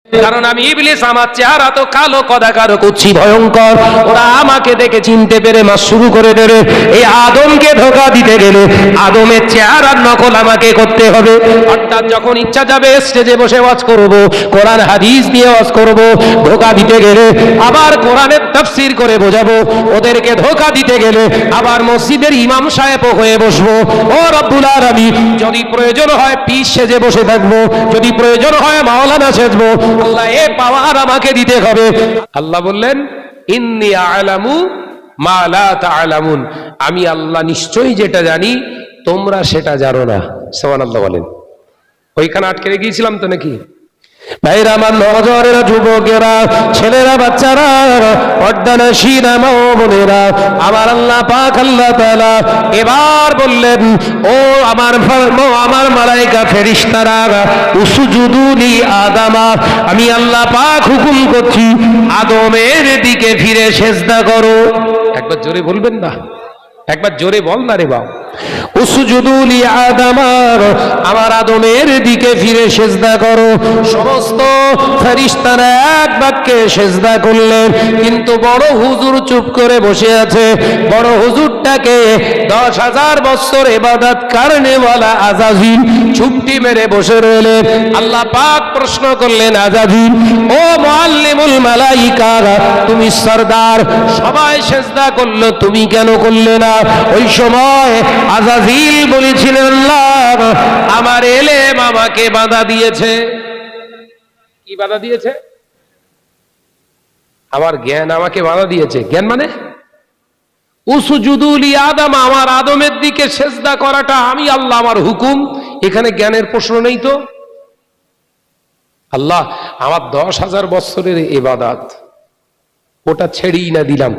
কারণ আমি ইবলিস, আমার চেহারা তো কালো কদাকার কুচ্ছি ভয়ঙ্কর। ওরা আমাকে দেখে চিনতে পেরে মাস শুরু করে দেবে। এই আদমকে ধোঁকা দিতে গেলে আদমের চেহারার নকল আমাকে করতে হবে। অর্থাৎ যখন ইচ্ছা যাবে স্টেজে বসে ওয়াজ করব, কোরআন হাদিস দিয়ে ওয়াজ করব। ধোঁকা দিতে গেলে আবার কোরআনের তাফসীর করে বোঝাবো। ওদেরকে ধোঁকা দিতে গেলে আবার মসজিদের ইমাম সাহেব হয়ে বসবো। ও রব্বুল আলামিন, যদি প্রয়োজন হয় পীর সেজে বসে থাকবো, যদি প্রয়োজন হয় মাওলানা সেজবো। আল্লাহ এ পাওয়ার আমাকে দিতে হবে। আল্লাহ বললেন, ইন্নী আ'লামু মা লা তা'লামুন, আমি আল্লাহ নিশ্চয়ই যেটা জানি তোমরা সেটা জানো না। সুবহানাল্লাহ বলেন। ওইখানে আটকে গিয়েছিলাম তো নাকি? ভাইরা আমার, নজরেরা, যুবকেরা, ছেলেরা, বাচ্চারা, পর্দানশীরা, মা ও বোনেরা, আমার আল্লাহ পাক আল্লাহ তাআলা এবার বললেন, ও আমার মালায়েকা ফেরেশতারা, উসজুদু লি আদামা, আমি আল্লাহ পাক হুকুম করছি আদমের দিকে ফিরে সেজদা করো। একবার জোরে বলবেন না? একবার জোরে বল না রে বাবা। উসজুদু লি আদামা, আমার আদমের দিকে ফিরে সেজদা করো। সমস্ত ফেরেশতারা এক বাক্যে সেজদা করলেন, কিন্তু বড় হুজুর চুপ করে বসে আছে। বড় হুজুরটাকে 10,000 বছর ইবাদত করনেওয়ালা আযাজিল চুপটি মেরে বসে রইলেন। আল্লাহ পাক প্রশ্ন করলেন, আযাজিল, ও মুআল্লিমুল মালাইকা, তুমি সরদার, সবাই সেজদা করলো, তুমি কেন করলে না? ওই সময় আযাজিল বলেছিলেন, আল্লাহ, আমার ইলম আমাকে বাধা দিয়েছে। কি বাধা দিয়েছে? আমার জ্ঞান আমাকে বাধা দিয়েছে। জ্ঞান মানে উসজুদু লি আদম, আমার আদমের দিকে সেজদা করাটা আমি আল্লাহ, আমার হুকুম। এখানে জ্ঞানের প্রশ্ন নেই তো। আল্লাহ, আমার 10,000 বছরের ইবাদত ওটা ছেড়েই না দিলাম।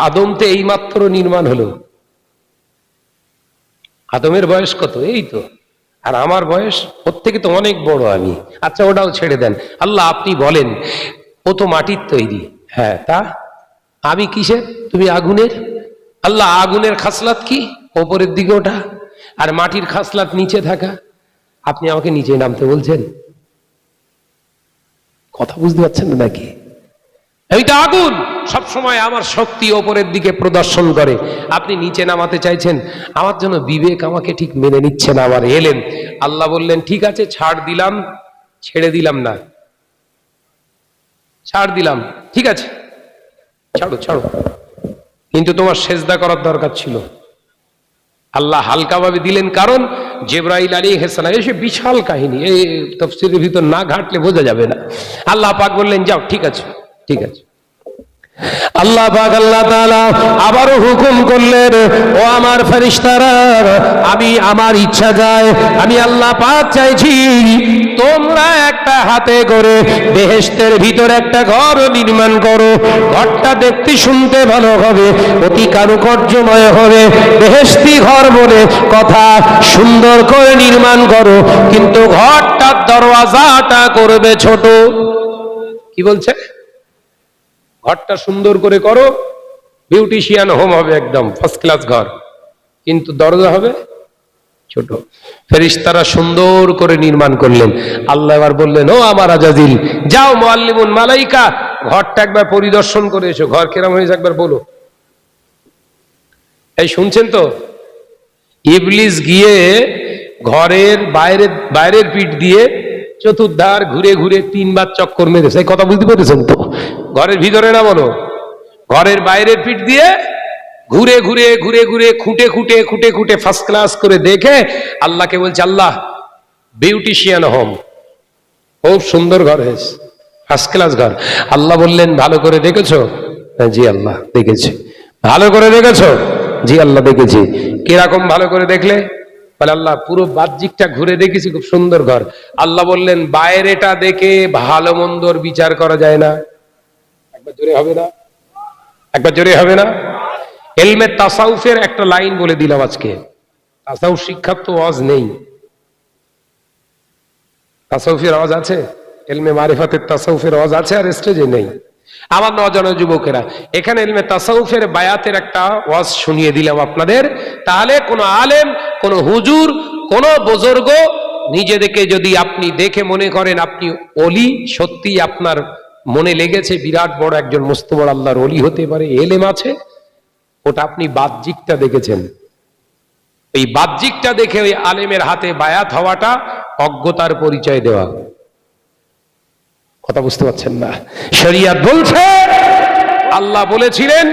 আদম তো এইমাত্র নির্মাণ হলো। আদমের বয়স কত? এই তো। আর আমার বয়স ওর থেকে তো অনেক বড় আমি। আচ্ছা, ওটাও ছেড়ে দেন। আল্লাহ, আপনি বলেন, ও তো মাটির তৈরি। হ্যাঁ, তা আমি কিসের? তুমি আগুনের। আল্লাহ, আগুনের খাসলাত কি? ওপরের দিকে ওঠা, আর মাটির খাসলাত নিচে থাকা। আপনি আমাকে নিচে নামতে বলছেন? কথা বুঝতে পারছেন না নাকি? এইটা আগুন সবসময় আমার শক্তি ওপরের দিকে প্রদর্শন করে। আপনি নিচে নামাতে চাইছেন। আমার জন্য বিবেক আমাকে ঠিক মেনে নিচ্ছে না, আমার এলেম। আল্লাহ বললেন, ঠিক আছে, ছাড় দিলাম। ছেড়ে দিলাম না, ছাড় দিলাম। ঠিক আছে, ছাড়ো ছাড়ো, কিন্তু তোমার সেজদা করার দরকার ছিল। আল্লাহ হালকাভাবে দিলেন, কারণ জিবরাইল আলাইহিস সালাম এসে বিশাল কাহিনী, এই তাফসীরের ভিতর না ঘাটলে বোঝা যাবে না। আল্লাহ পাক বললেন, যাও, ঠিক আছে, ঠিক আছে। আল্লাহ পাক আল্লাহ তাআলা আবারও হুকুম করলেন, ও আমার ফেরেশতারা, আমি আমার ইচ্ছা যায়, আমি আল্লাহ পাক চাইছি তোমরা একটা হাতে করে বেহেশতের ভিতর একটা ঘর নির্মাণ করো। ঘরটা দেখতে শুনতে ভালো হবে, অতি কারুকার্যময় হবে। বেহেশতি ঘর বলে কথা, সুন্দর করে নির্মাণ করো, কিন্তু ঘরটার দরওয়াজাটা করবে ছোট। কি বলছে? ঘরটা সুন্দর করে করো, বিউটিশিয়ান হোম হবে, একদম ফার্স্ট ক্লাস ঘর, কিন্তু দরজা হবে ছোট। ফেরেশতারা সুন্দর করে নির্মাণ করলেন। আল্লাহ এবার বললেন, ও আমার আযাজিল, যাও মুআল্লিমুল মালাইকা, ঘরটা একবার পরিদর্শন করে এসো। ঘর কেরাম হয়েছে একবার বলো। এই শুনছেন তো? ইবলিস গিয়ে ঘরের বাইরের পিঠ দিয়ে চতুর্ধার ঘুরে ঘুরে 3 বার চক্কর মেরেছে। এই কথা বুঝতে পেরেছেন তো? ঘরের ভিতরে না, বলো, ঘরের বাইরের পিঠ দিয়ে ঘুরে ঘুরে ঘুরে ঘুরে খুঁটে খুঁটে খুঁটে খুঁটে ফার্স্ট ক্লাস করে দেখে আল্লাহকে বলছে, আল্লাহ, বিউটিশিয়ান হোম, খুব সুন্দর ঘর হয়েছে, ফার্স্ট ক্লাস ঘর। আল্লাহ বললেন, ভালো করে দেখেছো? জি আল্লাহ দেখেছি। ভালো করে দেখেছো? জি আল্লাহ দেখেছি। কিরকম ভালো করে দেখলে? বলে, আল্লাহ, পুরো বাহ্যিকটা ঘুরে দেখেছি, খুব সুন্দর ঘর। আল্লাহ বললেন, বাইরেটা দেখে ভালো মন্দর বিচার করা যায় না। একবার জোরে হবে না? একবার জোরে হবে না? ইলমে তাসাউফের একটা লাইন বলে দিলাম আজকে। তাসাউফ শিক্ষার তো ওয়াজ নেই। তাসাউফের আওয়াজ আছে? ইলমে মারিফাতের তাসাউফের আওয়াজ আছে, আর স্টেজে নেই। আমার নওজোয়ান যুবকেরা, এখানে ইলমে তাসাউফের বায়াতের একটা ওয়াজ শুনিয়ে দিলাম আপনাদের। তাহলে কোন আলেম, কোন হুজুর, কোন বুজুর্গ, নিজেদেরকে যদি আপনি দেখে মনে করেন আপনি অলি, সত্যি আপনার মনে লেগেছে বিরাট বড় একজন মস্ত বড় আল্লাহর অলি হতে পারে, এলেম আছে, ওটা আপনি বাহ্যিকটা দেখেছেন। এই বাহ্যিকটা দেখে ওই আলেমের হাতে বায়াত হওয়াটা অজ্ঞতার পরিচয় দেওয়া। কথা বুঝতে পারছেন না? শরিয়ত বলছে, আল্লাহ বলেছিলেন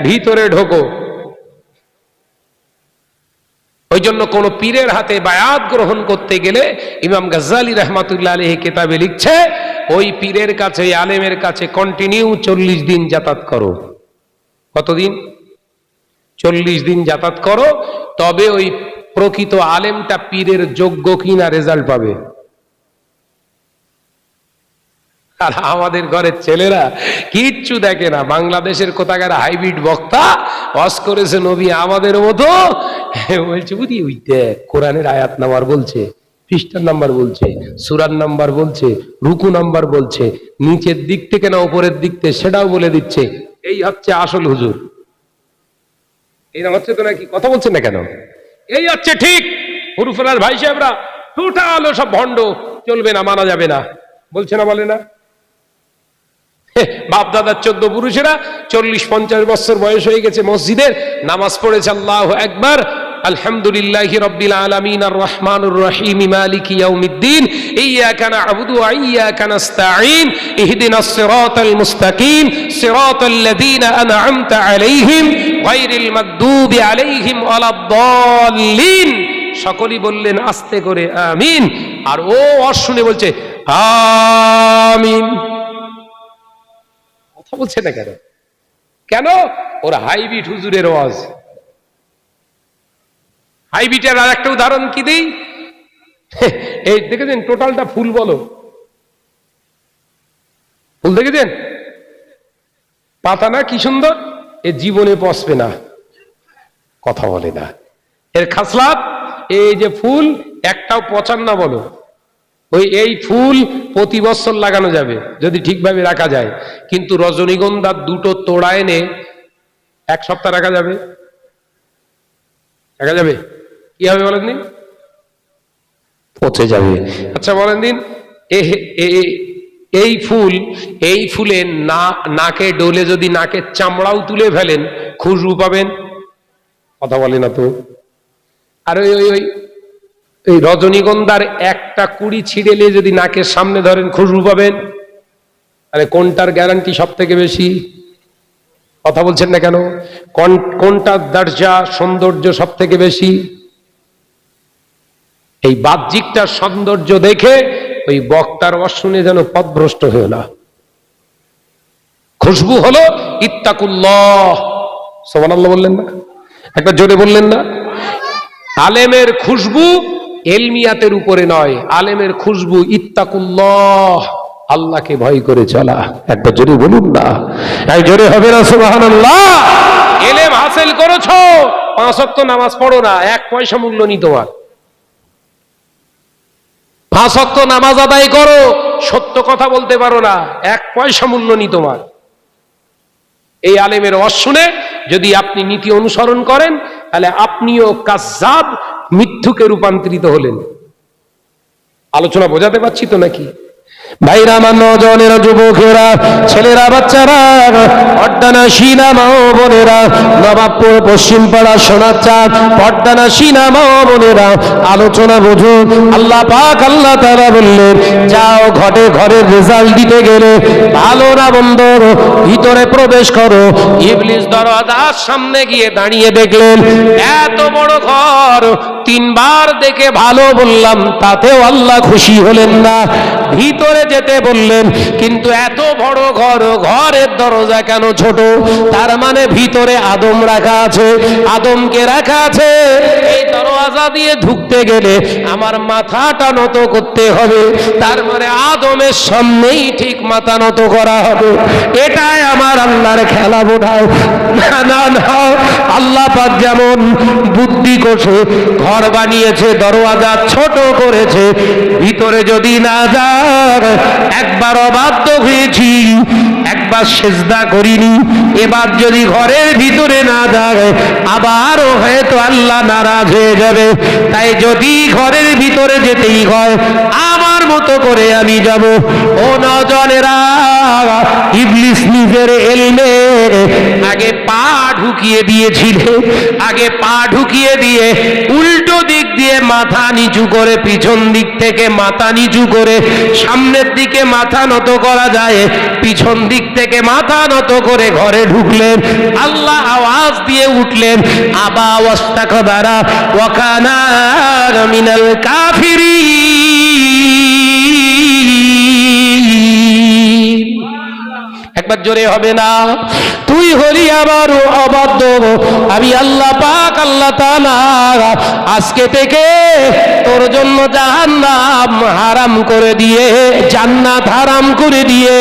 ভিতরে ঢোকো। ওই জন্য কোন পীরের হাতে বায়াত গ্রহণ করতে গেলে ইমাম গাজ্জালী রাহমাতুল্লাহ আলাইহি কিতাবে লিখছে, ওই পীরের কাছে, ওই আলেমের কাছে কন্টিনিউ 40 দিন যাতায়াত করো। কতদিন? 40 দিন যাতায়াত করো, তবে ওই প্রকৃত আলেমটা পীরের যোগ্য কিনা রেজাল্ট পাবে। আর আমাদের ঘরের ছেলেরা কিচ্ছু দেখে না, বাংলাদেশের কোথাকার হাইব্রিড বক্তা ওয়াজ করেছে নবী আমাদের মতো, বলছে বুঝি ওই দেখ কোরআনের আয়াত নাম্বার বলছে, পৃষ্ঠার নাম্বার বলছে, সূরার নাম্বার বলছে, রুকু নাম্বার বলছে, নিচের দিক থেকে না উপরের দিক থেকে সেটাও বলে দিচ্ছে। এই হচ্ছে আসল হুজুর। এরকম হচ্ছে তো নাকি? কথা বলছেন না কেন? এই হচ্ছে ঠিক। হুরুফেলার ভাই সাহেবরা টোটাল সব ভণ্ড, চলবে না, মানা যাবে না, বলছে না, বলে না? বাপ দাদার 14 পুরুষেরা 40-50 বছর বয়স হয়ে গেছে, মসজিদের নামাজ পড়েছে আল্লাহু আকবার, আলহামদুলিল্লাহি রাব্বিল আলামিন আর রহমানুর রহিম মালিকি ইয়াউমিদ্দিন ইয়্যাকা না'বুদু ওয়া ইয়্যাকা নাস্তাঈন ইহদিনাস সিরাতাল মুস্তাকিম সিরাতাল লাযীনা আন'আমতা আলাইহিম গায়রিল মাগদুবি আলাইহিম ওয়ালাদ-দাল্লিন। সকলেই বললেন আস্তে করে আমিন, আর ও শুনে বলছে আমিন। কথা বলছে না কেন? কেন? ওরা হাইব্রিড হুজুরের ওয়াজ। হাইব্রিডের আর একটা উদাহরণ কি দিই, এই দেখেছেন টোটালটা ফুল, বলো ফুল দেখেছেন? পাতা না কি সুন্দর, এ জীবনে পচবে না, কথা বলে না। এর খাসলাত এই যে ফুল একটাও পচান না, বলো। এই ফুল প্রতি বছর লাগানো যাবে যদি ঠিকভাবে রাখা যায়, কিন্তু রজনীগন্ধার 2টো তোড়া এনে 1 সপ্তাহ রাখা যাবে? রাখা যাবে? কি হবে বলেন দিন? পচে যাবে। আচ্ছা বলেন দিন, এই ফুলে নাকে ডলে যদি নাকের চামড়াও তুলে ফেলেন খুশবু পাবেন? কথা বলে না তো। আর ওই রজনীগন্ধার একটা কুড়ি ছিঁড়েলে যদি নাকের সামনে ধরেন খুশবু পাবেন? আরে কোনটার গ্যারান্টি সব থেকে বেশি? কথা বলছেন না কেন? কোনটার দরজা সৌন্দর্য সব থেকে বেশি? এই বাহ্যিকটা সৌন্দর্য দেখে ওই বক্তার শুনে যেন পথভ্রষ্ট হয়ে না। খুশবু হলো ইত্তাকুল্লাহ, সুবহানাল্লাহ বললেন না? একবার জোরে বললেন না? আলেমের খুশবু এলমিয়াতের উপরে নয়, আলেমের খুশবু ইত্তাকুল্লাহ, আল্লাহকে ভয় করে চলা। একবার জোরে বলুন না? এক জোরে হবে না সুবহানাল্লাহ? এলেম হাসিল করেছো, 5 ওয়াক্ত নামাজ পড়ো না, 1 পয়সা মূল্য নেই তোমার। 5 ওয়াক্ত নামাজ আদায় করো, সত্য কথা বলতে পারো না, 1 পয়সা মূল্য নেই তোমার। এই আলেমের ওয়াজ শুনে যদি আপনি নীতি অনুসরণ করেন, তাহলে আপনিও কাজ্জাব, মিথ্যুকে রূপান্তরিত হলেন। আলোচনা বোঝাতে পারছি তো নাকি? ভাইরা আমার, নওজওয়ানেরা, যুবকেরা, ছেলেরা, বাচ্চারা, পর্দানাশীনা মা ও বোনেরা, নবাবপুর পশ্চিম পাড়া সোনার চাঁদ পর্দানাশীনা মা ও বোনেরা, আলোচনা বুঝুন। আল্লাহ পাক আল্লাহ তাআলা বললেন, যাও ঘরে ঘরের রেজাল্ট দিতে গেলে ভালো না বন্ধ, ভিতরে প্রবেশ করো। ইবলিস দরজার সামনে গিয়ে দাঁড়িয়ে দেখলেন এত বড় ঘর, 3 বার দেখে ভালো বললাম, তাতেও আল্লাহ খুশি হলেন না। ভিতরে যেতে বললেন, কিন্তু এত বড় ঘর, ঘরের দরজা কেন ছোট? তার মানে ভিতরে আদম রাখা আছে, আদমকে রাখা আছে। এই দরজা দিয়ে ঢুকতে গেলে আমার মাথাটা নত করতে হবে, তার মানে আদমের সামনেই ঠিক মাথা নত করা হবে। এটাই আমার আল্লাহর খেলা বোধহয়। না না, আল্লাহ পাক যেমন বুদ্ধি করছে, ঘর বানিয়েছে, দরওয়াজা ছোট করেছে, ভিতরে যদি না যায়, একবার অবাধ্য হয়েছি, একবার সেজদা করিনি, এবার যদি ঘরের ভিতরে না যায় আবারও হয়তো আল্লাহ নারাজ হয়ে যাবে। তাই যদি ঘরের ভিতরে যেতেই হয় আমার মতো করে আমি যাব। ও নজনেরা, ইবলিস নিজের এলমে আগে পা ঢুকিয়ে দিয়েছিল, আগে পা ঢুকিয়ে দিয়ে উল্টো দিক দিয়ে মাথা নিচু করে, পিছন দিক থেকে মাথা নিচু করে, সামনের দিকে মাথা নত করা যায়, পিছন দিক থেকে মাথা নত করে ঘরে ঢুকলেন। আল্লাহ আওয়াজ দিয়ে উঠলেন, আবা ওয়াস্তাকবারা ওয়া কানা মিনাল কাফিরিন। একবার জোরে হবে না? তুই হলি আমার অবাধ্য, আমি আল্লাহ পাক আল্লাহ তাআলা আজকে থেকে তোর জন্য জাহান্নাম হারাম করে দিয়ে, জান্নাত হারাম করে দিয়ে,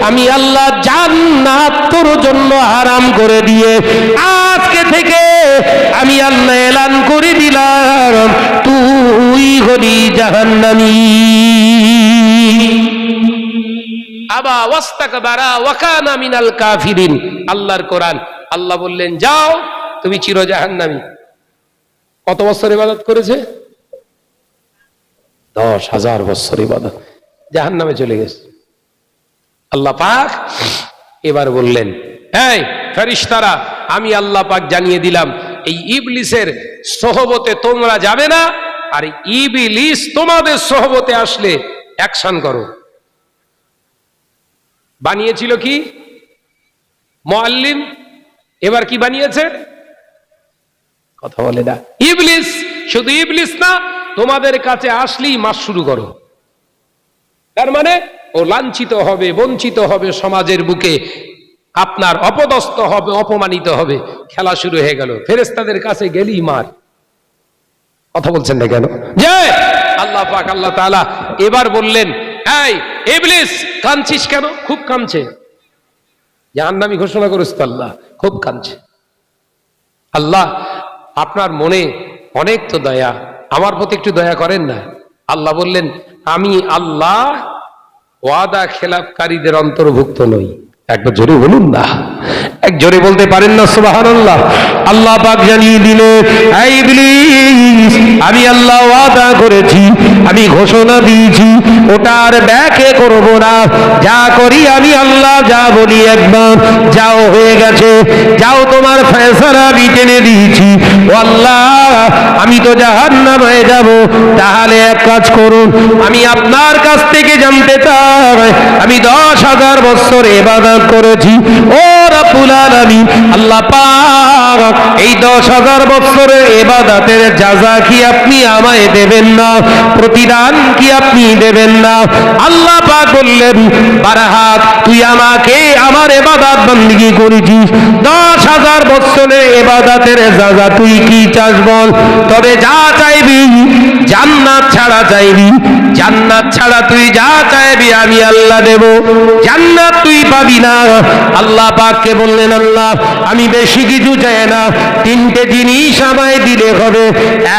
আমি আল্লাহ জান্নাত তোর জন্য হারাম করে দিয়ে আজকে থেকে আমি আল্লাহ এলান করে দিলাম তুই হলি জাহান্নামী। আবা ওয়াস্তাকবারা ওয়া কানা মিনাল কাফিরিন। আল্লাহর কোরআন। আল্লাহ বললেন যাও তুমি চির জাহান্নামী। কত বছর ইবাদত করেছে? 10,000 বছর ইবাদত, জাহান্নামে চলে গেছে। আল্লাহ পাক এবার বললেন, এই ফেরেশতারা, আমি আল্লাহ পাক জানিয়ে দিলাম এই ইবলিসের সোহবতে তোমরা যাবে না, আর ইবলিস তোমাদের সোহবতে আসলে অ্যাকশন করো। বানিয়েছিল কি মুআল্লিম, এবার কি বানিয়েছে? কথা বলে না। ইবলিস, শুধু ইবলিস না, তোমাদের কাছে আসলেই মাস শুরু করো। তার মানে ও লাঞ্ছিত হবে, বঞ্চিত হবে, সমাজের বুকে আপনার অপদস্থ হবে, অপমানিত হবে। খেলা শুরু হয়ে গেল, ফেরেশতাদের কাছে গেলেই মার। কথা বলছেন না কেন? যে আল্লাহ পাক আল্লাহ তাআলা এবার বললেন, এই ইবলিস কাঁদছিস কেন? খুব কাঁদছে, জাহান্নামী ঘোষণা করেছে তো আল্লাহ, খুব কাঁদছে। আল্লাহ আপনার মনে অনেক তো দয়া, আমার প্রতি একটু দয়া করেন না। আল্লাহ বললেন, আমি আল্লাহ ওয়াদা খেলাপকারীদের অন্তর্ভুক্ত নই। একবার জোরে বলুন না, এক জোরে বলতে পারেন না সুবহানাল্লাহ। আল্লাহ পাক জানিয়ে দিলেন, এই ইবলিস আমি আল্লাহ ওয়াদা করেছি, আমি ঘোষণা দিয়েছি, ওটা আর ব্যাকে করব না। যা করি আমি আল্লাহ, যা বলি একবার যাও হয়ে গেছে, যাও তোমার ফয়সালা আমি টেনে দিয়েছি। ও আল্লাহ আমি তো জাহান্নাম হয়ে যাব, তাহলে এক কাজ করুন, আমি আপনার কাছ থেকে জানতে চাই আমি 10,000 বছর ইবাদত করেছি, ও রব্বুল আলামিন আল্লাহ পাক এই 10,000 বছরের ইবাদতের জাযা কি আপনি আমায় দেবেন না? প্রতিদান কি আপনি দেবেন না? আল্লাহ পাক বললেন, বারাহাত তুই আমাকে আমার ইবাদত বندگی করেছিস, 10,000 বছরের ইবাদতের জাযা তুই কি চাস বল? তবে যা চাইবি জান্নাত ছাড়া চাইবি, জান্নাত ছাড়া তুই যা চাইবি আমি আল্লাহ দেব, জান্নাত তুই পাবি না। আল্লাহ পাককে বললেন, আল্লাহ আমি বেশি কিছু চাই না, 3টে জিনিস আমায় দিলে হবে।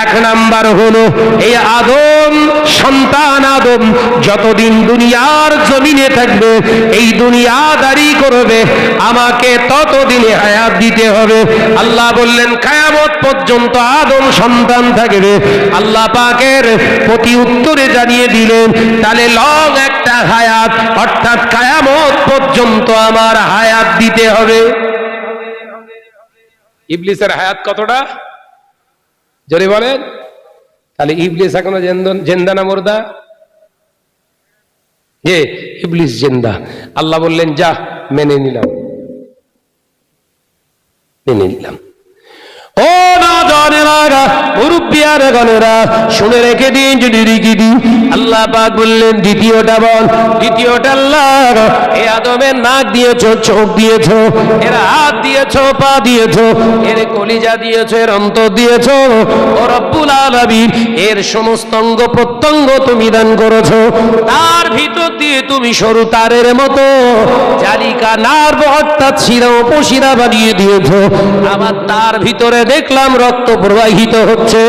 1 নাম্বার হলো এই আদম সন্তান আদম যতদিন দুনিয়ার জমিনে থাকবে, এই দুনিয়াদারি করবে, আমাকে ততদিনে হায়াত দিতে হবে। আল্লাহ বললেন কিয়ামত পর্যন্ত আদম সন্তান থাকবে। আল্লাহ পাকের প্রতি উত্তরে জানিয়ে দিলেন, তাহলে লং একটা হায়াত, অর্থাৎ কিয়ামত পর্যন্ত আমার হায়াত দিতে হবে। ইবলিসের হায়াত কতটা জোরে বলেন? তাহলে ইবলিস এখনো জিন্দা না মুর্দা? যে ইবলিস জিন্দা। আল্লাহ বললেন যা, মেনে নিলাম, মেনে নিলাম। ও নজনেরা, মুরব্বিয়ার গণেরা, শুনে রেখে দিন, যদি রেখে দিন। আল্লাহ পাক বললেন দ্বিতীয়টা বল। দ্বিতীয়টা আল্লাহ, এ আদমের নাক দিয়েছো, চোখ দিয়েছো, এর হাত দিয়েছো, পা দিয়েছো, এর কলিজা দিয়েছো, এর অন্তর দিয়েছো, ও রব্বুল আলামিন এর সমস্ত অঙ্গ প্রত্যঙ্গ তুমি দান করেছো। তার ভিতর দিয়ে তুমি সরু তারের মতো জালিকা নার্ভ অর্থাৎ শিরা উপশিরা বানিয়ে দিয়েছো। আবার তার ভিতরে দেখলাম রক্ত প্রবাহিত হচ্ছে।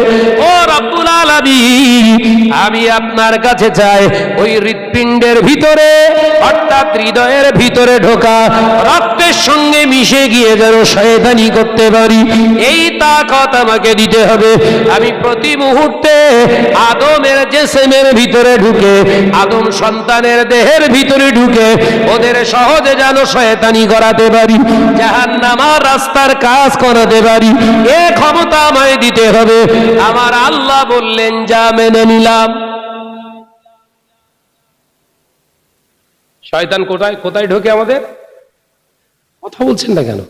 ও রব্বুল আলামিন, আমি আপনার কাছে চাই ওই হৃৎপিণ্ডের ভিতরে অর্থাৎ হৃদয়ের ভিতরে ঢোকা রক্তের সঙ্গে মিশে গিয়ে যেন শয়তানি করতে পারি, এই তাকত আমাকে দিতে হবে। আমি প্রতি মুহূর্তে আদমের জিসমের ভিতরে ঢুকে, আদম সন্তানের দেহের ভিতরে ঢুকে ওদের সহজে যেন শয়তানি করাতে পারি, জাহান্নামের রাস্তার কাজ করাতে পারি, এ ক্ষমতা আমায় দিতে হবে। আমার আল্লাহ বললেন, যা, মেনে নিলাম। শয়তান কোথায় কোথায় ঢোকে আমাদের? কথা বলছেন না কেন?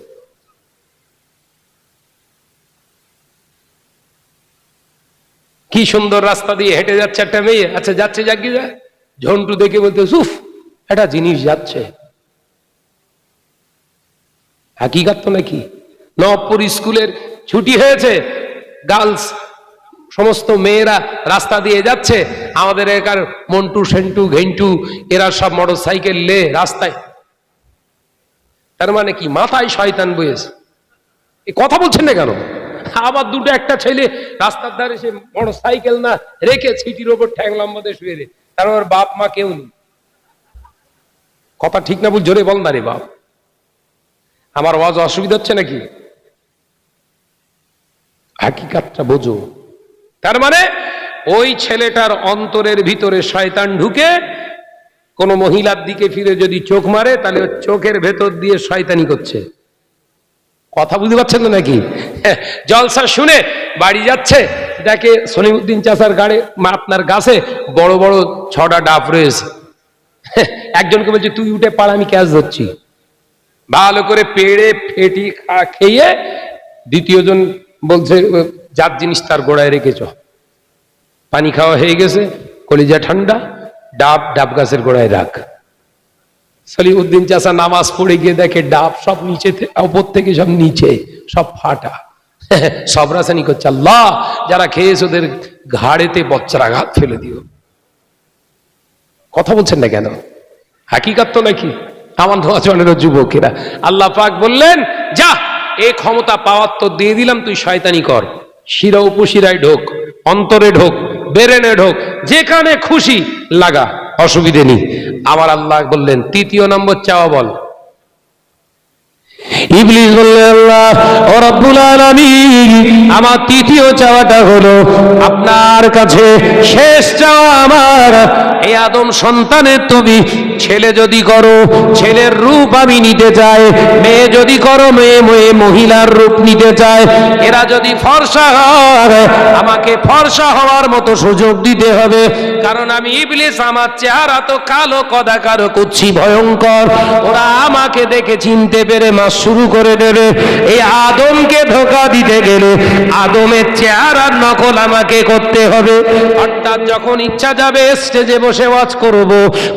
কি সুন্দর রাস্তা দিয়ে হেঁটে যাচ্ছে একটা মেয়ে, আচ্ছা যাচ্ছে, জাগিয়ে যায়, ঝন্টু দেখে বলতে, উফ, একটা জিনিস যাচ্ছে। হাকিকাত তো নাকি? নবপুর স্কুলের ছুটি হয়েছে, গার্লস সমস্ত মেয়েরা রাস্তা দিয়ে যাচ্ছে, আমাদের এখান মন্টু সেন্টু ঘেন্টু এরা সব মোটর সাইকেল লে রাস্তায়। তার মানে কি মাথায় শয়তান বয়েছে? এই কথা বলছেন না কেন? আবার দুটো একটা ছেলে রাস্তার ধারে সে মোটর সাইকেল না রেখে সিটির ওপর ঠ্যাং লম্বাতে শুয়ে রে, তার ওর বাপ মা কেউ নেই। কথা ঠিক না বল, জোরে বল না রে বাপ। আমার আওয়াজ অসুবিধা হচ্ছে নাকি? হাকিকাতটা বোঝো। তার মানে ওই ছেলেটার অন্তরের ভিতরে শয়তান ঢুকে কোন মহিলার দিকে ফিরে যদি চোখ মারে, তাহলে চোখের ভেতর দিয়ে শয়তানি করছে। কথা বুঝতে পারছেন না নাকি? জলসা শুনে বাড়ি যাচ্ছে, দেখে সলিমউদ্দিন চাচার গাড়ি আপনার গাছে বড় বড় 6টা ডাব রয়েছে। একজনকে বলছে, তুই উঠে পাড়, আমি ক্যাচ ধরছি। ভালো করে পেড়ে ফেটি খেয়ে দ্বিতীয়জন বলছে, যার জিনিস তার গোড়ায় রেখেছ। পানি খাওয়া হয়ে গেছে, কলিজা ঠান্ডা, ডাব গাছের গোড়ায় রাখ। সলিমউদ্দিন চাচা নামাজ পড়ে গিয়ে দেখে ডাব সব নিচে, উপর থেকে সব নিচে, সব ফাটা। সব রাসায়নিক করছে। আল্লাহ, যারা খেয়েছে ওদের ঘাড়েতে বজ্রাঘাত ফেলে দিও। কথা বলছেন না কেন? হাকিকাত তো নাকি? আমার ধোয়াচনের যুবকেরা, আল্লাহ পাক বললেন, যা, এই ক্ষমতা পাওয়ার তো দিয়ে দিলাম, তুই শয়তানি কর। শিরা উপশিরায় ঢোক, অন্তরে ঢোক, বেরেনে ঢোক, যেখানে খুশি লাগা, অসুবিধে নেই। আমার আল্লাহ বললেন, 3 নম্বর চাওয়া বল। ইবলিস বললেন, আল্লাহ ও রব্বুল আলামিন, আমার 3য় চাওয়াটা হলো আপনার কাছে শেষ চাওয়া আমার, এই আদম সন্তানের তুমি ছেলে যদি করো, ছেলের রূপ আমি নিতে চাই, মেয়ে যদি করো, মেয়ে মহিলার রূপ নিতে চাই, এরা যদি ফর্সা হয়, আমাকে ফর্সা হওয়ার মতো সুযোগ দিতে হবে। কারণ আমি ইবলিস, আমার চেহারা তো কালো কদাকার কুচ্ছি ভয়ঙ্কর, ওরা আমাকে দেখে চিনতে পেরে শুরু করে দেবে। এই আদমকে ধোঁকা দিতে গেলে আদমের চেহারার নকল আমাকে করতে হবে। অর্থাৎ যখন ইচ্ছা যাবে স্টেজে বসে ওয়াজ করব,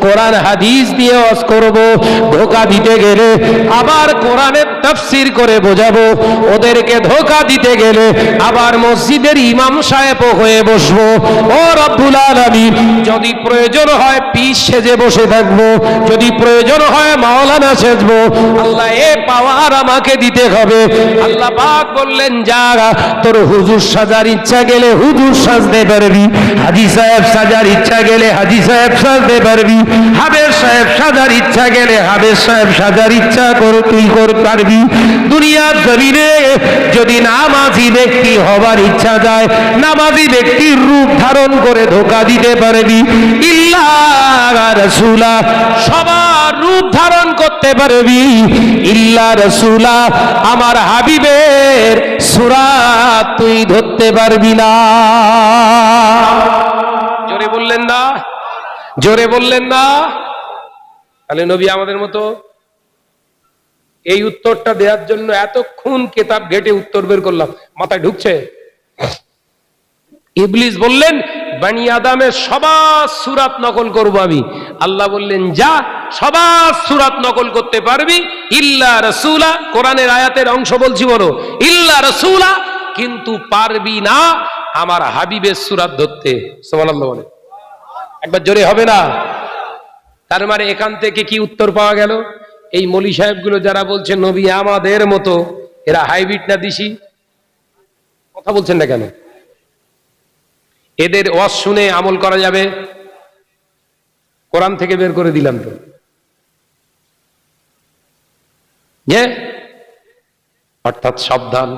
কোরআন হাদিস দিয়ে ওয়াজ করব, ধোঁকা দিতে গেলে আবার কোরআনের তাফসীর করে বোঝাবো। ওদেরকে ধোঁকা দিতে গেলে আবার মসজিদের ইমাম সাহেব হয়ে বসবো। ও রব্বুল আলামিন, যদি প্রয়োজন হয় পীর সেজে বসে থাকবো, যদি প্রয়োজন হয় মাওলানা সেজবো। আল্লাহ এ পাওয়ার আমাকে দিতে হবে। আল্লাহ পাক বললেন, যা, তোর হুজুর সাজার ইচ্ছা গেলে হুজুর সাজতে পারবি, হাজী সাহেব সাজার ইচ্ছা গেলে হাজী সাহেব সাজতে পারবি, হাবের সাহেব সাজার ইচ্ছা গেলে হাবের সাহেব সাজার ইচ্ছা তুই করতে পারবি। দুনিয়ার জমিনে যদি নামাজি ব্যক্তি হবার ইচ্ছা যায়, নামাজি ব্যক্তির রূপ ধারণ করে ধোঁকা দিতে পারবি। ইল্লাহ রাসূলা, সবার রূপ ধারণ করতে পারবি। ইল্লা রাসূলা, আমার হাবিবের সুরাত তুই ধরতে পারবি না। জোরে বললেন না? জোরে বললেন না? তাহলে নবী আমাদের মতো? এই উত্তরটা দেওয়ার জন্য এতক্ষণ কিতাব ঘেটে উত্তর বের করলাম, মাথায় ঢুকছে? ইবলিস বললেন, বনি আদমের সবার সুরাত নকল করব আমি। আল্লাহ বললেন, যা, সবার সুরাত নকল করতে পারবি, ইল্লা রাসূলা। কোরআনের আয়াতের অংশ বলছি, বলো, ইল্লা রাসূলা, কিন্তু পারবি না আমার হাবিবের সুরাত ধরতে। সুবহানাল্লাহ বলে একবার জোরে হবে না? তার মানে এখান থেকে কি উত্তর পাওয়া গেল? এই মলি সাহেবগুলো যারা বলছে নবী আমাদের মতো, এরা হাইব্রিড না দিশি? কথা বলছেন না কেন? এদের ওয়াজ শুনে আমল করা যাবে? কোরআন থেকে বের করে দিলাম তো। অর্থাৎ সাবধান,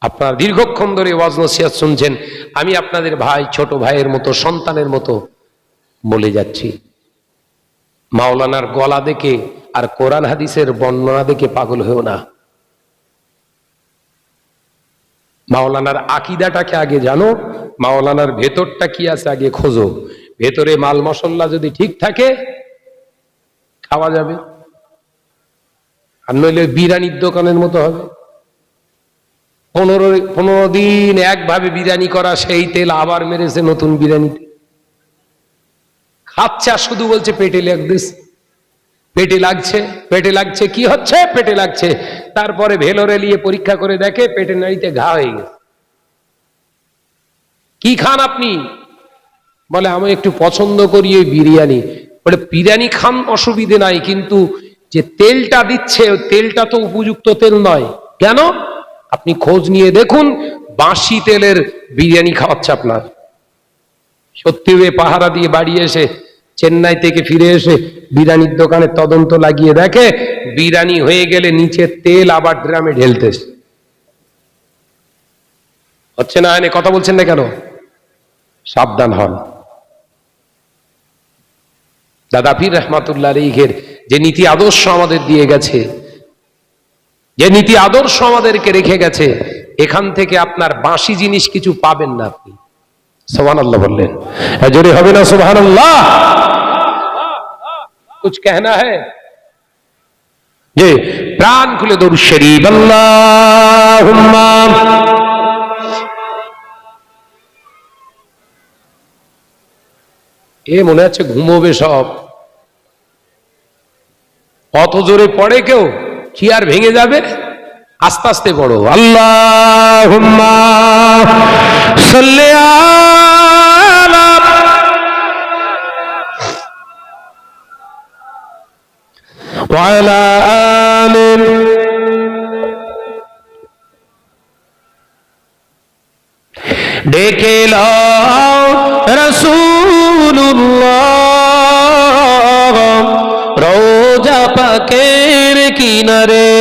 আপনারা দীর্ঘক্ষণ ধরে ওয়াজ নসিহত শুনছেন, আমি আপনাদের ভাই, ছোট ভাইয়ের মতো, সন্তানের মতো বলে যাচ্ছি, মাওলানার গলা দেখে আর কোরআন হাদিসের বর্ণনা দেখে পাগল হয়েও না। মাওলানার আকীদাটাকে আগে জানো, মাওলানার ভেতরটা কি আছে আগে খোঁজো। ভেতরে মাল মশলা যদি ঠিক থাকে খাওয়া যাবে, আর নইলে বিরিয়ানির দোকানের মতো হবে। 15 দিন একভাবে বিরিয়ানি করা, সেই তেল আবার মেরেছে নতুন বিরিয়ানিতে খাচ্ছে, আর শুধু বলছে পেটে লাগছে, পেটে লাগছে, পেটে লাগছে। কি হচ্ছে? পেটে লাগছে। তারপরে ভেলোরে নিয়ে পরীক্ষা করে দেখে পেটের নাড়িতে ঘা হয়ে গেছে। কি খান আপনি? বলে আমি একটু পছন্দ করি ওই বিরিয়ানি। বলে বিরিয়ানি খান, অসুবিধে নাই, কিন্তু যে তেলটা দিচ্ছে ওই তেলটা তো উপযুক্ত তেল নয়। কেন? আপনি খোঁজ নিয়ে দেখুন, বাসি তেলের বিরিয়ানি খাওয়াচ্ছে আপনার। সত্যি পাহারা দিয়ে বাড়ি এসে, চেন্নাই থেকে ফিরে এসে বিরিয়ানির দোকানে তদন্ত লাগিয়ে দেখে বিরিয়ানি হয়ে গেলে নিচের তেল আবার ড্রামে ঢেলতেছে। হচ্ছে না? এনে কথা বলছেন না কেন? সাবধান হন। দাদা পীর রহমাতুল্লাহ আলাইহির যে নীতি আদর্শ আমাদের দিয়ে গেছে, যে নীতি আদর্শ আমাদেরকে রেখে গেছে, এখান থেকে আপনার বাসি জিনিস কিছু পাবেন না আপনি। সুবহানাল্লাহ বললেন, জোরে হবে না সুবহানাল্লাহ? कुछ कहना है? যে প্রাণ খুলে দরুদ শরীফ আল্লাহুম্মা। এ মনে হচ্ছে ঘুমোবে সব, অত জোরে পড়ে কেউ চেয়ার ভেঙে যাবে। আস্তে আস্তে পড়ো। আল্লাহুম্মা সাল্লি আলা ওয়া আলা আলি। ডেকে লাও রাসূলুল্লাহ রওজা পাকের কিনারে,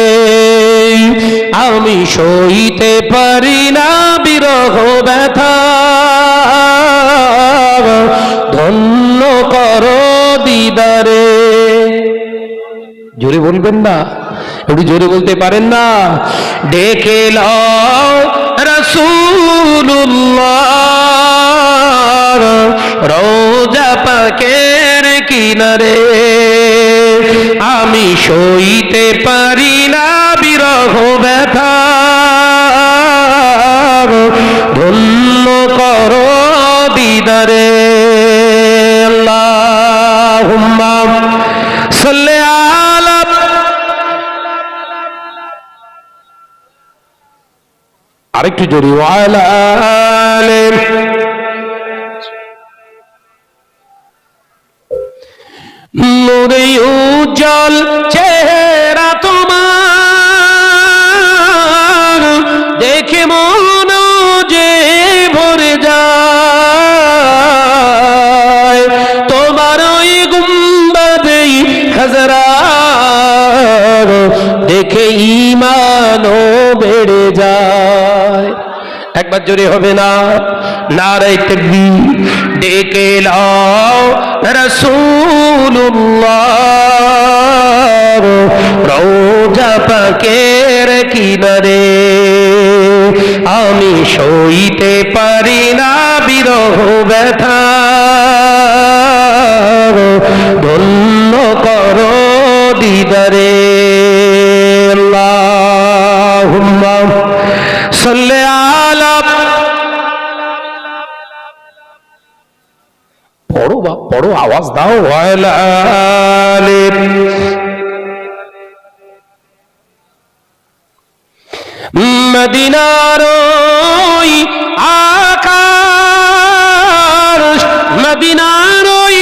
আমি সইতে পারি না বিরহ ব্যথা, ধন্য করো দিদারে। জোরে বলবেন না? একটু জোরে বলতে পারেন না? ডেকে লাও রাসূলুল্লাহ রওজা পাকের কিনারে, আমি সইতে পারি না বিরহ ব্যথা, ধন্য করো দিদারে। আল্লাহুম্মা সাল্লি আলা। আরেকটু জোরে ওয়া আলা আলি। নূরে উজ্জ্বল চেহারা তোমার, দেখে মন যে ভরে যায়, তোমার ওই গুম্বাদে খাজরা দেখে ঈমানও বেড়ে যায়। একবার জোরে হবে না? নারায়ে তাকবীর। ডেকে লাও রাসূলুল্লাহ রওজা পাকের কিনারে, আমি সইতে পারি না বিরহ ব্যথা, ধন্য করো দিদারে। আল্লাহুম্মা সাল্লি আলা। পড়ো বা পড়ো, আওয়াজ দাও। ওয়া আলা আলি। মদিনার ওই আকাশ, মদিনার ওই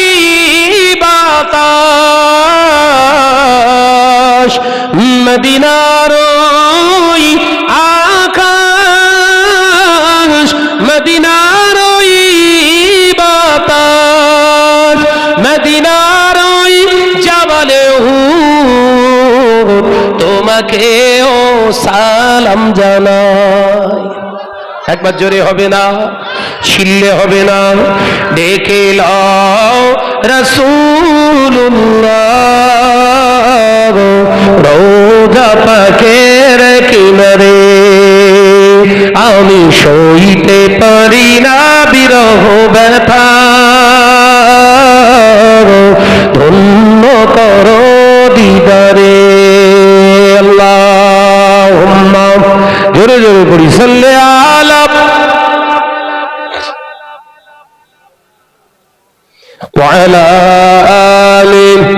বাতাস, মদিনার ওই আকাশ, তোমাকেও সালাম জানাই। একবার জোরে হবে না, ছিললে হবে না, ডেকে লাও রাসূলুল্লাহ রওজা পাকের কিনারে। আমি সইতে পারি না বিরহ ব্যথা, ধন্য করো দিদারে। আল্লাহুম্মা, জোরে জোরে পড়ি, সাল্লি আলা ওয়া আলা আলিহি।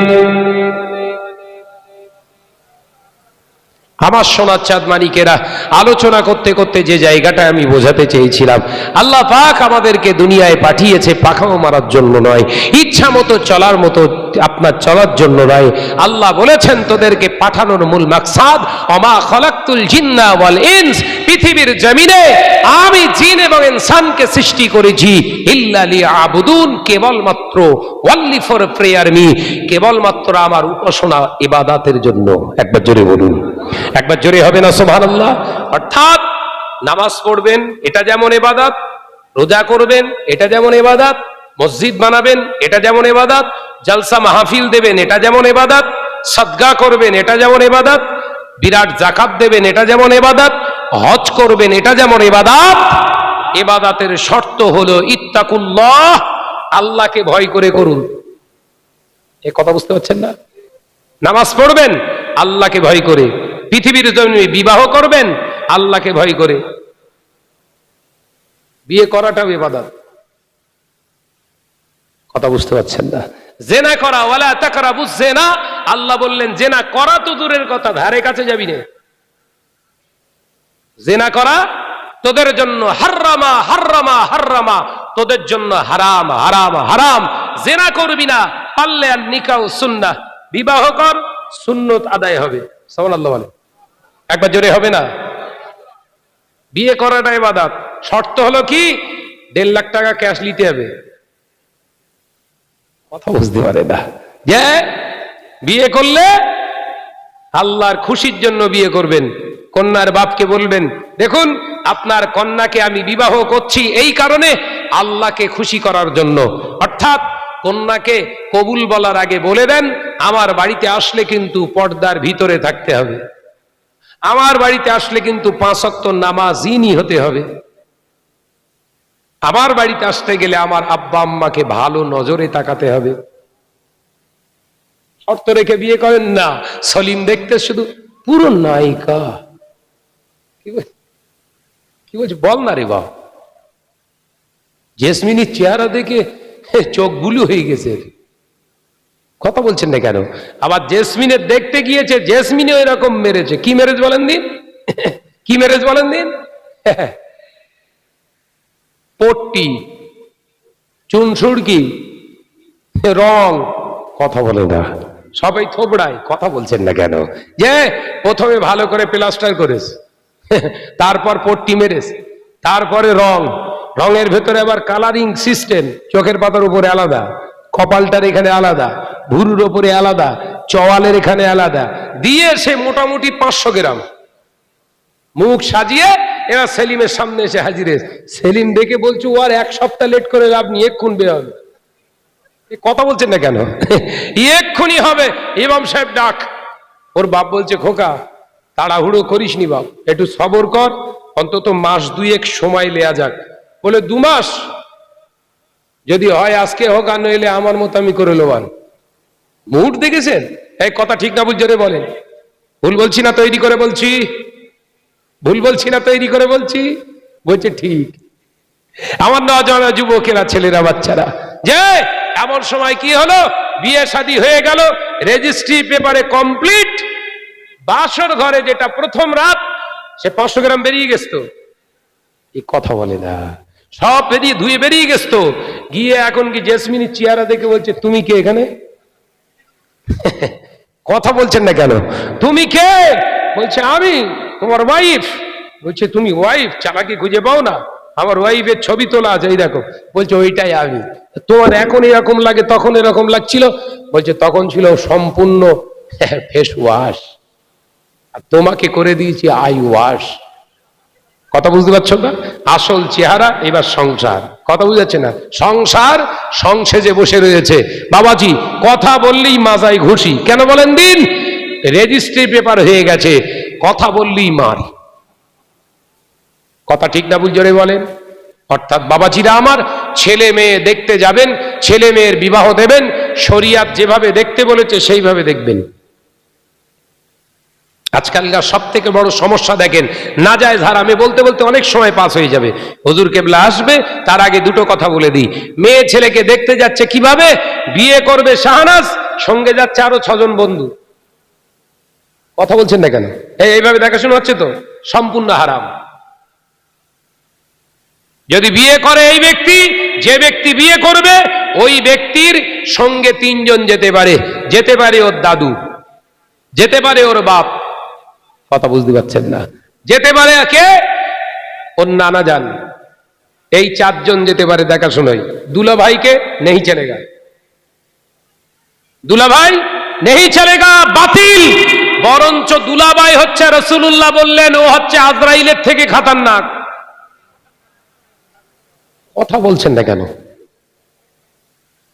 আমার সোনার চাঁদ মানিকেরা, আলোচনা করতে করতে যে জায়গাটা আমি বোঝাতে চেয়েছিলাম, আল্লাহ পাক আমাদেরকে দুনিয়ায় পাঠিয়েছে পাখাও মারার জন্য নয়, ইচ্ছা মতো চলার মতো আপনার চলার জন্য নয়। আল্লাহ বলেছেন তোদেরকে পাঠানোর মূল মাকসাদ ওমা খলাকতুল জিন্না ওয়াল ইনস, পৃথিবীর জমিনে আমি জিন এবং ইনসানকে সৃষ্টি করেছি ইল্লা লিয়াবুদুন, কেবলমাত্র ওনলি ফর প্রেয়ার মি, কেবলমাত্র আমার উপাসনা ইবাদতের জন্য। একবার জোরে বলুন, একবার জোরে হবে না সুবহানাল্লাহ। অর্থাৎ নামাজ পড়বেন, এটা যেমন ইবাদত, রোজা করবেন, এটা যেমন ইবাদত, মসজিদ বানাবেন, এটা যেমন ইবাদত, জলসা মাহফিল দেবেন, এটা যেমন ইবাদত, সাদকা করবেন, এটা যেমন ইবাদত, বিরাট যাকাত দেবেন, এটা যেমন ইবাদত, হজ করবেন, এটা যেমন ইবাদত। ইবাদতের শর্ত হলো ইত্তাকুল্লাহ, আল্লাহকে ভয় করে করুন। এই কথা বুঝতে পারছেন না? নামাজ পড়বেন আল্লাহকে ভয় করে, পৃথিবীর জন্য বিবাহ করবেন আল্লাহকে ভয় করে। বিয়ে করাটাও ইবাদত। কথা বুঝতে পারছেন না? জেনা করা, ওয়ালা তাকরাবুজ জেনা, আল্লাহ বললেন জেনা করা তো দূরের কথা, ধারে কাছে যাবি না। জেনা করা তোদের জন্য হারামা হারামা হারামা, তোদের জন্য হারাম হারাম হারাম। জেনা করবি না, পারলে আর নিকাহ সুন্নাহ, বিবাহ কর, সুন্নত আদায় হবে। সুবহানাল্লাহ বলে, একবার জোরে হবে না? বিয়ে করাটা ইবাদত। শর্ত হলো কি? 1.5 লাখ টাকা ক্যাশ নিতে হবে। কথা বুঝতে পারে না যে বিয়ে করলে আল্লাহর খুশির জন্য বিয়ে করবেন। কন্যার বাপকে বলবেন, দেখুন আপনার কন্যাকে আমি বিবাহ করছি এই কারণে, আল্লাহকে খুশি করার জন্য। অর্থাৎ কন্যাকে কবুল বলার আগে বলে দেন, আমার বাড়িতে আসলে কিন্তু পর্দার ভিতরে থাকতে হবে, আমার বাড়িতে আসলে কিন্তু 5 ওয়াক্ত নামাজি হতে হবে, আমার বাড়িতে আসতে গেলে আমার আব্বা আম্মাকে ভালো নজরে তাকাতে হবে। শর্ত রেখে বিয়ে করেন না। সলিম দেখতে শুধু পুরো নায়িকা। কি বলছে বল না রে বাবা, জেসমিনের চেহারা দেখে চোখ বুলু হয়ে গেছে। কথা বলছেন না কেন? আবার জেসমিনের দেখতে গিয়েছে, জেসমিনে এরকম মেরেছে। কি মেরেজ বলেন দিন? কি মেরেজ বলেন দিন? পট্টি, চুনসুড়কি, রং। কথা বলে না, সবাই থোবড়ায়। কথা বলছেন না কেন? যে প্রথমে ভালো করে প্লাস্টার করেছে, তারপর পট্টি মেরেছে, তারপরে রং, রঙের ভেতরে আবার কালারিং সিস্টেম, চোখের পাতার উপরে আলাদা, কপালটার এখানে আলাদা, ভুরুর ওপরে আলাদা, চওয়ালের এখানে আলাদা, দিয়ে সে মোটামুটি 500 গ্রাম মুখ সাজিয়ে এরা সেলিমের সামনে এসে হাজির। সেলিম দেখে বলছে, ও আর 1 সপ্তাহ লেট করে লাভ নিয়ে এক্ষুন বের হবে। কথা বলছেন না কেন? এক্ষুনি হবে। ইমাম সাহেব ডাক। ওর বাপ বলছে, খোকা তাড়াহুড়ো করিস নি বাপ, একটু সবর কর, অন্তত 1 মাস 2 সময় নেওয়া যাক। বলে 2 মাস যদি হয় আজকে হোক, আর নইলে আমার মতো আমি করে লোবান। মুড দেখেছেন? এই কথা ঠিক না ভুল জোরে বলেন। ভুল বলছি না তৈরি করে বলছি? ভুল বলছি না তৈরি করে বলছি? বলছে ঠিক। আমার নজওয়ান যুবকেরা, ছেলেরা, বাচ্চারা, যে এমন সময় কি হলো, বিয়ে শাদী হয়ে গেল, রেজিস্ট্রি পেপারে কমপ্লিট, বাসর ঘরে যেটা প্রথম রাত, সে 500 গ্রাম বেরিয়ে গেছে। তো এই কথা বলে না, সব বেরিয়ে ধুয়ে বেরিয়ে গেছে। তো গিয়ে এখন কি জেসমিনের চেহারা দেখে বলছে, তুমি কে এখানে? কথা বলছেন না কেন? তুমি কে? বলছে আমি তোমার ওয়াইফ। বলছে তুমি ওয়াইফ? চালাকি খুঁজে পাও না? আমার ওয়াইফের ছবি তোলা আছে, এই দেখো। বলছে ওইটাই আমি। তোমার এখন এরকম লাগে, তখন এরকম লাগছিল? বলছে তখন ছিল সম্পূর্ণ ফেস ওয়াশ। আর তোমাকে করে দিয়েছি আই ওয়াশ। কথা বুঝতে পারছো না? আসল চেহারা এবার সংসার। কথা বুঝাচ্ছে না? সংসার সংসেজে বসে রয়েছে। বাবাজি কথা বললেই মাজায় ঘুষি। কেন বলেন দিন? রেজিস্ট্রি পেপার হয়ে গেছে, কথা বললেই মার। কথা ঠিক না ভুল জোরে বলেন? অর্থাৎ বাবাজিরা আমার, ছেলে মেয়ে দেখতে যাবেন, ছেলে মেয়ের বিবাহ দেবেন, শরিয়াত যেভাবে দেখতে বলেছে সেইভাবে দেখবেন। আজকালকার সব থেকে বড় সমস্যা দেখেন, নাজায়েজ হারামে বলতে বলতে অনেক সময় পাস হয়ে যাবে। হুজুর কেবলা আসবে, তার আগে দুটো কথা বলে দিই। মেয়ে ছেলেকে দেখতে যাচ্ছে কিভাবে? বিয়ে করবে শাহনাজ, সঙ্গে যাচ্ছে আরো 6 জন বন্ধু। কথা বলছেন না কেন? এইভাবে দেখাশোনা হচ্ছে তো, সম্পূর্ণ হারাম। যদি বিয়ে করে এই ব্যক্তি, যে ব্যক্তি বিয়ে করবে ওই ব্যক্তির সঙ্গে 3 জন যেতে পারে। যেতে পারে ওর দাদু, যেতে পারে ওর বাপ। কথা বুঝতে পারছেন না? যেতে পারে কে? ওর নানা যান। এই 4 জন যেতে পারে দেখাশোনায়। দুলা ভাইকে নেই চলেগা, দুলা ভাই নেই চলেগা, বাতিল। বরঞ্চ দুলাভাই হচ্ছে, রাসূলুল্লাহ বললেন ও হচ্ছে আজরাইলের থেকে খতরনাক। কথা বলছেন না কেন?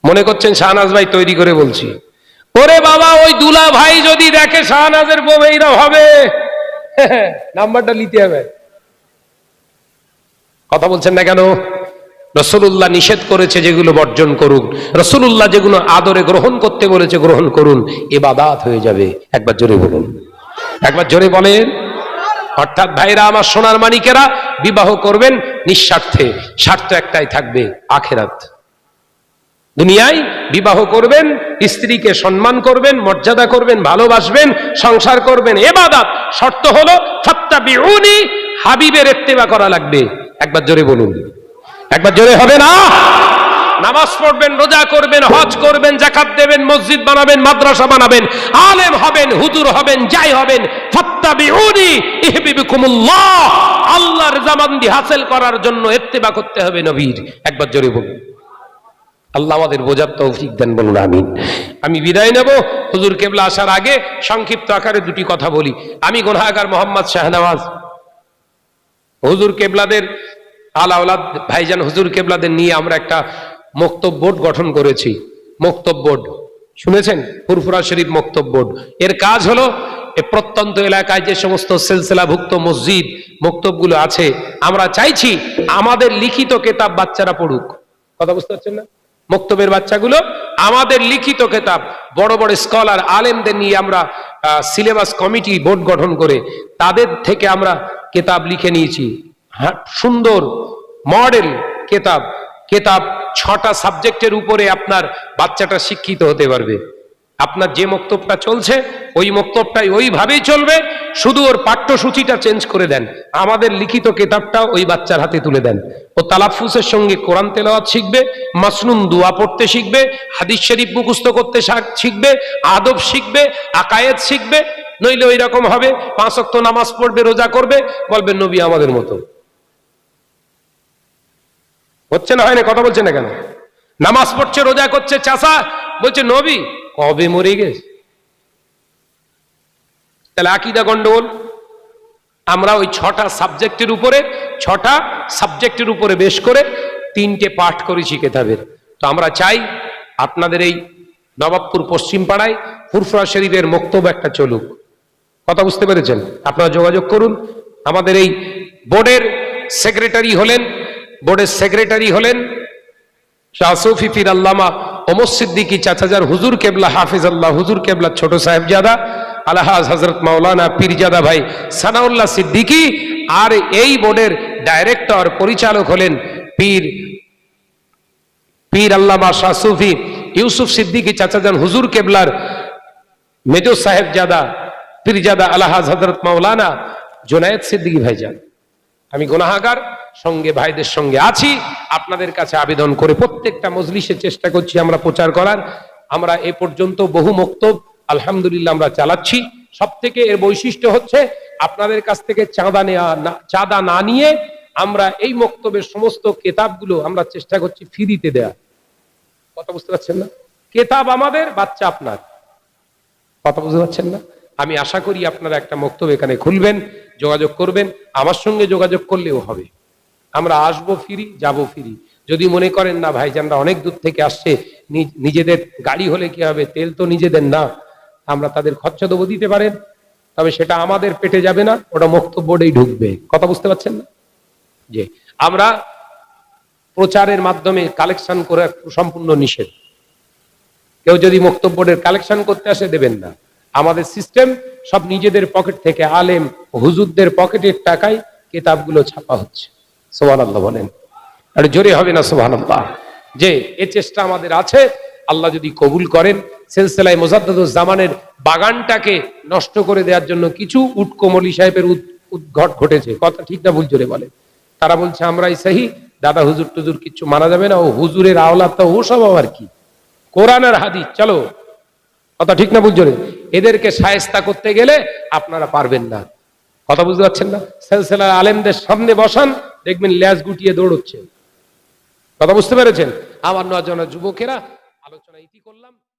মনে করছেন শাহনাজ ভাই তৈরি করে বলছি? ওরে বাবা, ওই দুলা ভাই যদি দেখে শাহনাজের বউ এইরকম হবে, নাম্বারটা নিতে হবে। কথা বলছেন না কেন? রাসূলুল্লাহ নিষেধ করেছে যেগুলো বর্জন করুন, রাসূলুল্লাহ যেগুলো আদরে গ্রহণ করতে বলেছে গ্রহণ করুন, ইবাদত হয়ে যাবে। একবার জোরে বলুন, একবার জোরে বলেন। অর্থাৎ ভাইরা আমার, সোনার মানিকেরা, বিবাহ করবেন নিঃস্বার্থে। স্বার্থ একটাই থাকবে, আখিরাত। দুনিয়ায় বিবাহ করবেন, স্ত্রীকে সম্মান করবেন, মর্যাদা করবেন, ভালোবাসবেন, সংসার করবেন, ইবাদত। শর্ত হলো ফাত্তাবিউনি, হাবিবের ইত্তেবা করা লাগবে। একবার জোরে বলুন, একবার জোরে হবে না? নামাজ পড়বেন, রোজা করবেন, হজ করবেন, যাকাত দেবেন, মসজিদ বানাবেন, মাদ্রাসা বানাবেন, আলেম হবেন, হুজুর হবেন, যাই হবেন, ফাত্তাবিউনি ইহবিবকুমুল্লাহ। আল্লাহর রিজামান্দি হাসিল করার জন্য ইত্তেবা করতে হবে নবীর। একবার জোরে বলুন। আল্লাহ আমাদের বোঝার তৌফিক দেন, বলুন আমিন। আমি বিদায় নেব। হুজুর কেবলা আসার আগে সংক্ষিপ্ত আকারে দুটি কথা বলি। আমি গুনাহগার মোহাম্মদ শাহনওয়াজ, হুজুর কেবলাদের আলা আওলাদ ভাইজান হুজুর কেবলাদের নিয়ে আমরা একটা মক্তব বোর্ড গঠন করেছি। মক্তব বোর্ড শুনেছেন? ফুরফুরা শরীফ মক্তব বোর্ড। এর কাজ হলো এই প্রত্যন্ত এলাকায় যে সমস্ত সিলসিলাভুক্ত মসজিদ মক্তবগুলো আছে, আমরা চাইছি আমাদের লিখিত কিতাব বাচ্চারা পড়ুক। কথা বুঝতে পারছেন না? মক্তবের বাচ্চাগুলো আমাদের লিখিত কিতাব, বড় বড় স্কলার আলেমদের নিয়ে আমরা সিলেবাস কমিটি বোর্ড গঠন করে তাদের থেকে আমরা কিতাব লিখে নিয়েছি। সুন্দর মডেল কিতাব। কিতাব 6টা সাবজেক্টের উপরে আপনার বাচ্চাটা শিক্ষিত হতে পারবে। আপনার যে মক্তবটা চলছে ওই মক্তবটাই ওইভাবেই চলবে, শুধু ওর পাঠ্যসূচিটা চেঞ্জ করে দেন। আমাদের লিখিত কিতাবটা ওই বাচ্চার হাতে তুলে দেন। ও তালাফুজের সঙ্গে কোরআন তেলাওয়াত শিখবে, মাসনুন দোয়া পড়তে শিখবে, হাদিস শরীফ মুখস্থ করতে শিখবে, আদব শিখবে, আকায়েদ শিখবে। নইলে ওই রকম হবে, 5 ওয়াক্ত নামাজ পড়বে, রোজা করবে, বলবে নবী আমাদের মতো। হচ্ছে না? হয় না? কথা বলছে না কেন? নামাজ পড়ছে, রোজা করছে, চাচা বলছে নবী কবে মরে গেছে। তাহলে আকীদা গন্ডগোল। আমরা ওই 6টা সাবজেক্টের উপরে বেশ করে 3টে পাঠ করেছি কিতাবের। তো আমরা চাই আপনাদের এই নবাবপুর পশ্চিম পাড়ায় ফুরফুরা শরীফের মক্তব একটা চলুক। কথা বুঝতে পেরেছেন? আপনারা যোগাযোগ করুন। আমাদের এই বোর্ডের সেক্রেটারি হলেন শাহ সূফী পীর আল্লামা ওমর সিদ্দিকী চাচাজার হুজুর কেবলা হাফিজ আল্লাহ হুজুর কেবলা ছোট সাহেবজাদা আলহাজ হযরত মাওলানা পীরজাদা ভাই সানাউল্লাহ সিদ্দিকী। আর এই বোর্ডের ডাইরেক্টর পরিচালক হলেন পীর আল্লামা শাহ সূফী ইউসুফ সিদ্দিকী চাচাজান হুজুর কেবলার মেজো সাহেবজাদা পীরজাদা আলহাজ হযরত মাওলানা জুনায়েদ সিদ্দিকী ভাইজান। আমি গুনাহগার, সঙ্গে ভাইদের সঙ্গে আছি। আপনাদের কাছে আবেদন করে প্রত্যেকটা মজলিসে চেষ্টা করছি আমরা প্রচার করার। আমরা এ পর্যন্ত বহু মক্তব আলহামদুলিল্লাহ আমরা চালাচ্ছি। সব থেকে এর বৈশিষ্ট্য হচ্ছে আপনাদের কাছ থেকে চাঁদা না নিয়ে আমরা এই মক্তবের সমস্ত কিতাবগুলো আমরা চেষ্টা করছি ফ্রিতে দেয়া। কথা বুঝতে পারছেন না? কিতাব আমাদের, বাচ্চা আপনার। কথা বুঝতে পারছেন না? আমি আশা করি আপনারা একটা মক্তব এখানে খুলবেন, যোগাযোগ করবেন, আমার সঙ্গে যোগাযোগ করলেও হবে। আমরা আসবো ফিরি, যাব ফিরি। যদি মনে করেন না ভাইজানরা অনেক দূর থেকে আসছে, নিজেদের গাড়ি হলে কি হবে, তেল তো নিজেদের না, আমরা তাদের খরচা দেবো, দিতে পারেন, তবে সেটা আমাদের পেটে যাবে না, ওটা মক্তব বোর্ডেই ঢুকবে। কথা বুঝতে পারছেন না? যে আমরা প্রচারের মাধ্যমে কালেকশন করে সম্পূর্ণ নিষেধ। কেউ যদি মক্তব বোর্ডের কালেকশন করতে আসে, দেবেন না। আমাদের সিস্টেম সব নিজেদের পকেট থেকে, আলেম হুজুরদের পকেটের টাকায় কিতাবগুলো ছাপা হচ্ছে। সুবহানাল্লাহ বলেন, আর জোরে হবে না সুবহানাল্লাহ? যে এ চেষ্টা আমাদের আছে, আল্লাহ যদি কবুল করেন, সিলসিলায়ে মুজাদ্দিদুজ জামানের বাগানটাকে নষ্ট করে দেওয়ার জন্য কিছু উটকো-মৌলী সাহেবের উদ্ঘট ঘটেছে। কথা ঠিক না ভুল? জোরে বলে। তারা বলছে আমরাই সহি, দাদা হুজুর টুজুর কিছু মানা যাবে না, ও হুজুরের আওলাদ, তো ও সব আবার কি, কোরআন আর হাদিস চলো। কথা ঠিক না ভুল? জোরে। এদেরকে শায়েস্তা করতে গেলে আপনারা পারবেন না। কথা বুঝতে পারছেন না? সিলসিলার আলেমদের সামনে বসান, দেখবেন ল্যাজ গুটিয়ে দৌড়চ্ছে। কথা বুঝতে পেরেছেন? আমার নজনা যুবকেরা, আলোচনা ইতি করলাম।